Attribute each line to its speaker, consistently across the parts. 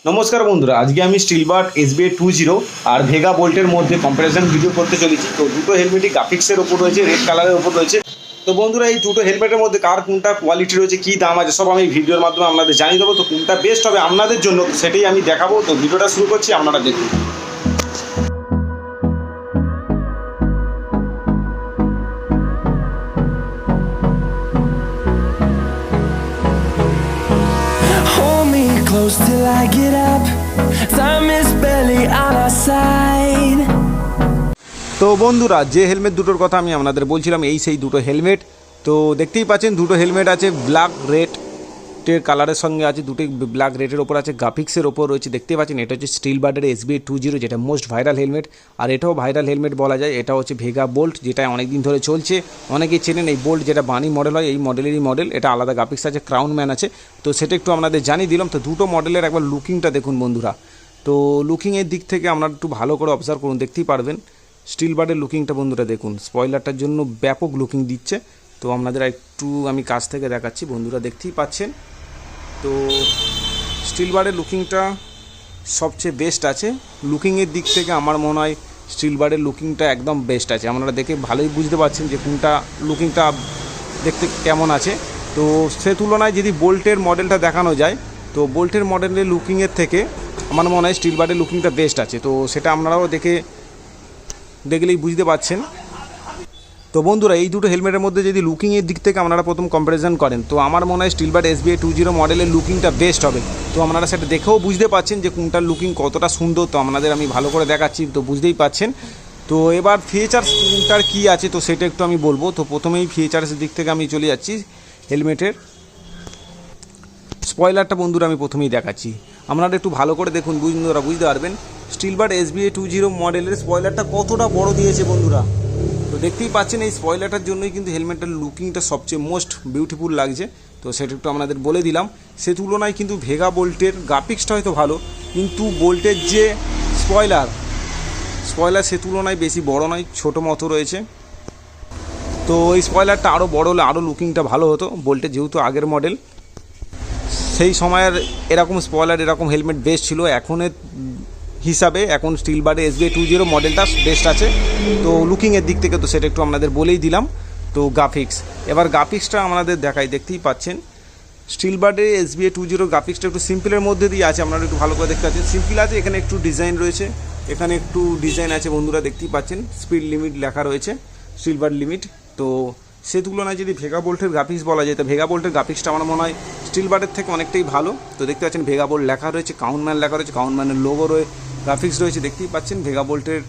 Speaker 1: নমস্কার বন্ধুরা, আজকে আমি স্টিলবার্ড SBA 20 আর ভেগা বোল্টের মধ্যে কম্পারিজন ভিডিও করতে চলেছি। তো দুটো হেলমেটই গ্রাফিক্সের ওপর রয়েছে, রেড কালারের ওপর রয়েছে। তো বন্ধুরা, এই দুটো হেলমেটের মধ্যে কার কোনটা কোয়ালিটি রয়েছে, কী দাম আছে, সব আমি ভিডিওর মাধ্যমে আপনাদের জানিয়ে দেবো। তো কোনটা বেস্ট হবে আপনাদের জন্য সেটাই আমি দেখাবো। তো ভিডিওটা শুরু করছি, আপনারা দেখুন।
Speaker 2: Close till I get up. Time is barely on our side.
Speaker 1: তো বন্ধুরা, যে হেলমেট দুটোর কথা আমি আপনাদের বলছিলাম, এই সেই দুটো হেলমেট। তো দেখতেই পাচ্ছেন দুটো হেলমেট আছে ব্ল্যাক রেডের কালারের সঙ্গে আছে, দুটোই ব্ল্যাক রেডের ওপর আছে, গ্রাফিক্সের ওপর রয়েছে। দেখতেই পাচ্ছেন এটা হচ্ছে স্টিলবার্ডের SBA 20, যেটা মোস্ট ভাইরাল হেলমেট। আর এটাও ভাইরাল হেলমেট বলা যায়। এটা হচ্ছে ভেগা বোল্ট, যেটা অনেকদিন ধরে চলছে, অনেকেই চেনেন। এই বোল্ট যেটা বানি মডেল হয়, এই মডেলেরই মডেল। এটা আলাদা গ্রাফিক্স আছে, ক্রাউন ম্যান আছে। তো সেটা একটু আপনাদের জানিয়ে দিলাম। তো দুটো মডেলের একবার লুকিংটা দেখুন বন্ধুরা। তো লুকিংয়ের দিক থেকে আপনারা একটু ভালো করে অবজার্ভ করুন, দেখতেই পারবেন স্টিলবার্ডের লুকিংটা বন্ধুরা দেখুন। স্পয়লারটার জন্য ব্যাপক লুকিং দিচ্ছে। তো আপনাদের একটু আমি কাছ থেকে দেখাচ্ছি, বন্ধুরা দেখতেই পাচ্ছেন। তো স্টিলবার্ডের লুকিংটা সবচেয়ে বেস্ট আছে। লুকিংয়ের দিক থেকে আমার মনে হয় স্টিলবার্ডের লুকিংটা একদম বেস্ট আছে। আপনারা দেখে ভালোই বুঝতে পারছেন যে কোনটা লুকিংটা দেখতে কেমন আছে। তো সে তুলনায় যদি বোল্টের মডেলটা দেখানো যায়, তো বোল্টের মডেলের লুকিংয়ের থেকে আমার মনে হয় স্টিলবার্ডের লুকিংটা বেস্ট আছে। তো সেটা আপনারাও দেখলেই বুঝতে পারছেন। তো বন্ধুরা, এই দুটো হেলমেটের মধ্যে যদি লুকিংয়ের দিক থেকে আপনারা প্রথম কম্প্যারিজন করেন, তো আমার মনে হয় স্টিলবার্ড SBA 20 মডেলের লুকিংটা বেস্ট হবে। তো আপনারা সেটা দেখেও বুঝতে পাচ্ছেন যে কোনটার লুকিং কতটা সুন্দর। তো আপনাদের আমি ভালো করে দেখাচ্ছি, তো বুঝতেই পাচ্ছেন। তো এবার ফিচার্স কোনটার কী আছে, তো সেটা একটু আমি বলবো। তো প্রথমেই ফিচার্সের দিক থেকে আমি চলে যাচ্ছি। হেলমেটের স্পয়লারটা বন্ধুরা আমি প্রথমেই দেখাচ্ছি, আপনারা একটু ভালো করে দেখুন, বন্ধুরা বুঝতে পারবেন স্টিলবার্ড SBA 20 মডেলের স্পয়লারটা কতটা বড় দিয়েছে বন্ধুরা। তো দেখতেই পাচ্ছেন এই স্পয়লারটার জন্যই কিন্তু হেলমেটটার লুকিংটা সবচেয়ে মোস্ট বিউটিফুল লাগছে। তো সেটা একটু আপনাদের বলে দিলাম। সে তুলনায় কিন্তু ভেগা বোল্টের গ্রাফিক্সটা হয়তো ভালো, কিন্তু বোল্টের যে স্পয়লার সে তুলনায় বেশি বড় নয়, ছোটো মতো রয়েছে। তো এই স্পয়লারটা আরও বড় হলে আরও লুকিংটা ভালো হতো। বোল্টের যেহেতু আগের মডেল, সেই সময়ের এরকম স্পয়লার এরকম হেলমেট বেস্ট ছিল। এখনের হিসাবে এখন স্টিলবার্ডের SBA 20 মডেলটা বেস্ট আছে। তো লুকিংয়ের দিক থেকে তো সেটা একটু আপনাদের বলেই দিলাম। তো এবার গ্রাফিক্সটা আমাদের দেখাই, দেখতেই পাচ্ছেন স্টিলবার্ডের SBA 20 গ্রাফিক্সটা একটু সিম্পলের মধ্যে দিয়ে আছে। আপনারা একটু ভালো করে দেখতে পাচ্ছেন, সিম্পল আছে। এখানে একটু ডিজাইন রয়েছে, এখানে একটু ডিজাইন আছে বন্ধুরা, দেখতেই পাচ্ছেন। স্পিড লিমিট লেখা রয়েছে, স্টিলবার্ড লিমিট। তো সে তুলনায় যদি ভেগা বোল্টের গ্রাফিক্স বলা যায়, তো ভেগা বোল্টের গ্রাফিক্সটা আমার মনে হয় স্টিলবার্ডের থেকে অনেকটাই ভালো। তো দেখতে পাচ্ছেন ভেগা বোল্ট লেখা রয়েছে, ক্রাউন ম্যান লেখা রয়েছে, ক্রাউন ম্যানের লোগো গ্রাফিক্স রয়েছে। দেখতেই পাচ্ছেন ভেগা বোল্টের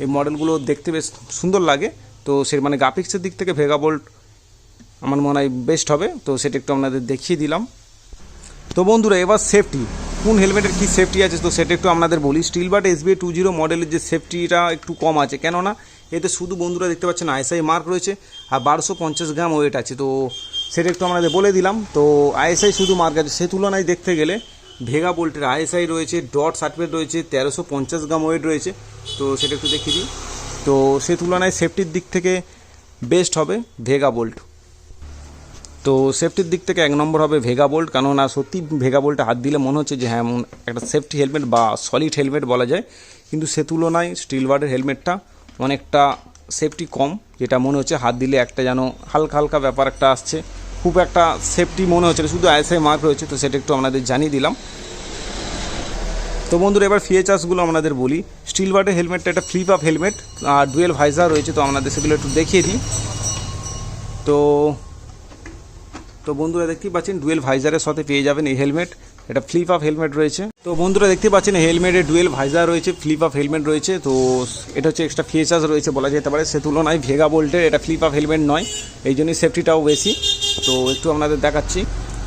Speaker 1: এই মডেলগুলো দেখতে বেশ সুন্দর লাগে। তো সে গ্রাফিক্সের দিক থেকে ভেগা বোল্ট আমার মনে হয় বেস্ট হবে। তো সেটা একটু আপনাদের দেখিয়ে দিলাম। তো বন্ধুরা, এবার সেফটি, কোন হেলমেটের কী সেফটি আছে, তো সেটা একটু আপনাদের বলি। স্টিলবার্ড SBA 20 মডেলের যে সেফটিটা একটু কম আছে, কেননা এতে শুধু বন্ধুরা দেখতে পাচ্ছেন ISI মার্ক রয়েছে আর 1250 গ্রাম ওয়েট আছে। তো সেটা একটু আপনাদের বলে দিলাম। তো ISI শুধু মার্ক আছে, সে তুলনায় দেখতে গেলে ভেগা বোল্টের ISI রয়েছে, ডট সার্টিফিকেট রয়েছে, 1350 গ্রাম ওয়েট রয়েছে। তো সেটা একটু দেখিয়ে দিই। তো সে তুলনায় সেফটির দিক থেকে বেস্ট হবে ভেগা বোল্ট। তো সেফটির দিক থেকে 1 নম্বর হবে ভেগা বোল্ট, কেননা সত্যি ভেগা বোল্টে হাত দিলে মনে হচ্ছে যে হ্যাঁ একটা সেফটি হেলমেট বা সলিড হেলমেট বলা যায়। কিন্তু সে তুলনায় স্টিলবার্ডের হেলমেটটা অনেকটা সেফটি কম, যেটা মনে হচ্ছে হাত দিলে একটা যেন হালকা হালকা ব্যাপার একটা আসছে, খুব একটা সেফটি মনে হচ্ছে না, শুধু ISI মার্ক রয়েছে। তো সেটা একটু আপনাদের জানিয়ে দিলাম। তো বন্ধুরা, এবার ফিচার্সগুলো আপনাদের বলি। স্টিলবার্ডের হেলমেটটা একটা ফ্লিপ আপ হেলমেট আর ডুয়েল ভাইজার রয়েছে। তো আপনাদের সেগুলো একটু দেখিয়ে দিই। তো বন্ধুরা দেখতেই পাচ্ছেন ডুয়েল ভাইজারের সাথে পেয়ে যাবেন এই হেলমেট। এটা ফ্লিপ আপ হেলমেট রয়েছে। তো বন্ধুরা দেখতে পাচ্ছেন হেলমেটে ডুয়েল ভাইজার রয়েছে, ফ্লিপ আপ হেলমেট রয়েছে। তো এটা হচ্ছে এক্সট্রা ফিচার্স রয়েছে বলা যেতে পারে। সে তুলনায় ভেগা বোল্টের এটা ফ্লিপ আপ হেলমেট নয়, এই জন্যই সেফটিটাও বেশি। তো একটু আপনাদের দেখাচ্ছি।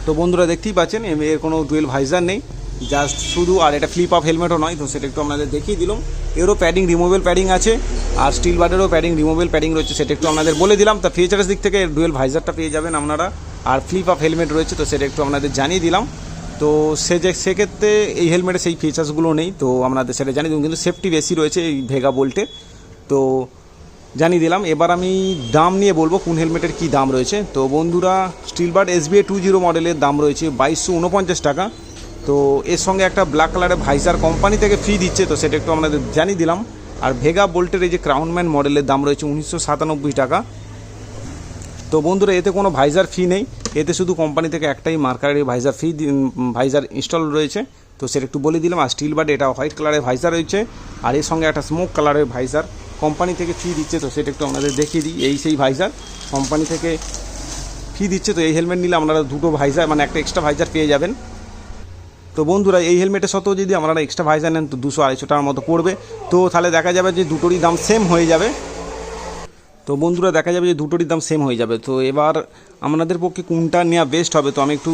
Speaker 1: তো বন্ধুরা দেখতেই পাচ্ছেন এর কোনো ডুয়েল ভাইজার নেই, জাস্ট শুধু, আর এটা ফ্লিপ আপ হেলমেটও নয়। তো সেটা একটু আপনাদের দেখিয়ে দিলাম। এরও প্যাডিং রিমুভেবল প্যাডিং আছে, আর স্টিলবার্ডেরও প্যাডিং রিমুভেবল প্যাডিং রয়েছে, সেটা একটু আপনাদের বলে দিলাম। তা ফিচার্স দিক থেকে ডুয়েল ভাইজারটা পেয়ে যাবেন আপনারা, আর ফ্লিপ আপ হেলমেট রয়েছে। তো সেটা একটু আপনাদের জানিয়ে দিলাম। তো সেক্ষেত্রে এই হেলমেটে সেই ফিচার্সগুলো নেই, তো আপনাদের সেটা জানিয়ে দিলাম, কিন্তু সেফটি বেশি রয়েছে এই ভেগা বোল্টে। তো জানিয়ে দিলাম। এবার আমি দাম নিয়ে বলবো কোন হেলমেটের কী দাম রয়েছে। তো বন্ধুরা, স্টিলবার্ড SBA 20 মডেলের দাম রয়েছে 2249 টাকা। তো এর সঙ্গে একটা ব্ল্যাক কালারের ভাইজার কোম্পানি থেকে ফ্রি দিচ্ছে, তো সেটা একটু আপনাদের জানিয়ে দিলাম। আর ভেগা বোল্টের এই যে ক্রাউনম্যান মডেলের দাম রয়েছে 1997 টাকা। তো বন্ধুরা এতে কোনো ভাইজার ফি নেই, এতে শুধু কোম্পানি থেকে একটাই মার্কারের ভাইজার ফি ভাইজার ইনস্টল রয়েছে, তো সেটা একটু বলে দিলাম। আর স্টিল বাড এটা হোয়াইট কালারের ভাইজার রয়েছে, আর এর সঙ্গে একটা স্মোক কালারের ভাইজার কোম্পানি থেকে ফি দিচ্ছে, তো সেটা একটু আপনাদের দেখিয়ে দিই। এই সেই ভাইজার কোম্পানি থেকে ফি দিচ্ছে। তো এই হেলমেট নিলে আপনারা দুটো ভাইজার মানে একটা এক্সট্রা ভাইজার পেয়ে যাবেন। তো বন্ধুরা এই হেলমেটের সত্ত্বেও যদি আপনারা এক্সট্রা ভাইজার নেন তো 200-250 টাকার মতো পড়বে। তো তাহলে দেখা যাবে যে দুটোরই দাম সেম হয়ে যাবে। তো বন্ধুরা দেখা যাবে যে দুটোরই দাম সেম হয়ে যাবে। তো এবার আপনাদের পক্ষে কোনটা নেওয়া বেস্ট হবে তো আমি একটু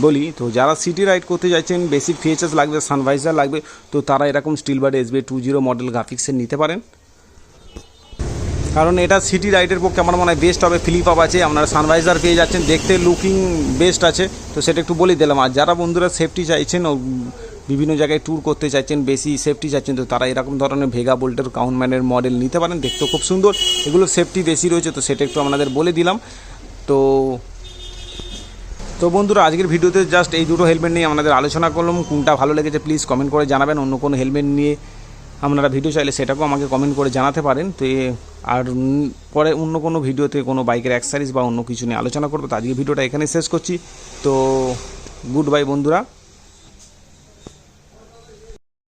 Speaker 1: বলি। তো যারা সিটি রাইড করতে যাচ্ছেন, বেসিক ফিচার্স লাগবে, সানভাইজার লাগবে, তো তারা এরকম স্টিল বাড SBA 20 মডেল গ্রাফিক্সের নিতে পারেন, কারণ এটা সিটি রাইডের পক্ষে আমার মনে হয় বেস্ট হবে। ফ্লিপ আপ আছে, আপনারা সানভাইজার পেয়ে যাচ্ছেন, দেখতে লুকিং বেস্ট আছে, তো সেটা একটু বলে দিলাম। আর যারা বন্ধুরা সেফটি চাইছেন ও বিভিন্ন জায়গায় ট্যুর করতে চাইছেন, বেশি সেফটি চাইছেন, তো তারা এরকম ধরনের ভেগা বোল্টের ক্রাউনম্যানের মডেল নিতে পারেন, দেখতেও খুব সুন্দর, এগুলো সেফটি বেশি রয়েছে, তো সেটা একটু আপনাদের বলে দিলাম। তো বন্ধুরা আজকের ভিডিওতে জাস্ট এই দুটো হেলমেট নিয়ে আমাদের আলোচনা করলাম। কোনটা ভালো লেগেছে প্লিজ কমেন্ট করে জানাবেন। অন্য কোনো হেলমেট নিয়ে আপনারা ভিডিও চাইলে সেটাকেও আমাকে কমেন্ট করে জানাতে পারেন। তো আর পরে অন্য কোনো ভিডিওতে কোনো বাইকের অ্যাক্সেসরিজ বা অন্য কিছু নিয়ে আলোচনা করবো। তো আজকে ভিডিওটা এখানে শেষ করছি। তো গুড বাই বন্ধুরা।